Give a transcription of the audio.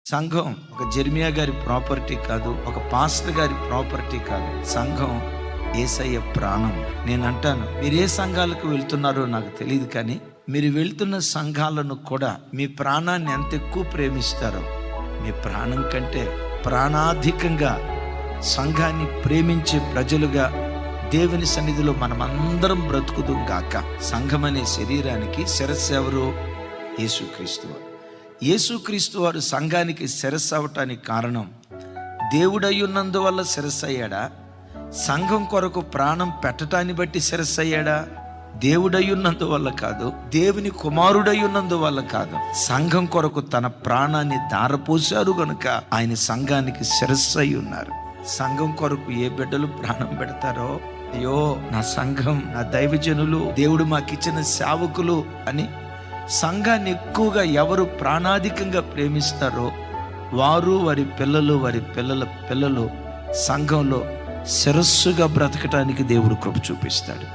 సంఘం ఒక జెర్మియా గారి ప్రాపర్టీ కాదు, ఒక పాస్టర్ గారి ప్రాపర్టీ కాదు. సంఘం యేసయ్య ప్రాణం. నేను అంటాను, మీరు ఏ సంఘాలకు వెళ్తున్నారో నాకు తెలియదు, కానీ మీరు వెళ్తున్న సంఘాలను కూడా మీ ప్రాణాన్ని ఎంత ఎక్కువ ప్రేమిస్తారో, మీ ప్రాణం కంటే ప్రాణాధికంగా సంఘాన్ని ప్రేమించే ప్రజలుగా దేవుని సన్నిధిలో మనమందరం బ్రతుకుదాం గాక. సంఘం అనే శరీరానికి శిరస్సు ఎవరు? యేసుక్రీస్తు వారు. యేసుక్రీస్తు వారు సంఘానికి శిరస్సు అవటానికి కారణం దేవుడై ఉన్నందువల్ల శిరస్సు అయ్యాడా? సంఘం కొరకు ప్రాణం పెట్టడాన్ని బట్టి శిరస్సు అయ్యాడా? దేవుడై ఉన్నందువల్ల కాదు, దేవుని కుమారుడై ఉన్నందువల్ల కాదు, సంఘం కొరకు తన ప్రాణాన్ని ధారపోశారు గనుక ఆయన సంఘానికి శిరస్సు అయి ఉన్నారు. సంఘం కొరకు ఏ బిడ్డలు ప్రాణం పెడతారో, అయ్యో నా సంఘం, నా దైవజనులు, దేవుడు మాకిచ్చిన సేవకులు అని సంఘాన్ని ఎక్కువగా ఎవరు ప్రాణాధికంగా ప్రేమిస్తారో వారు, వారి పిల్లలు, వారి పిల్లల పిల్లలు సంఘంలో శిరస్సుగా బ్రతకటానికి దేవుడు కృప చూపిస్తాడు.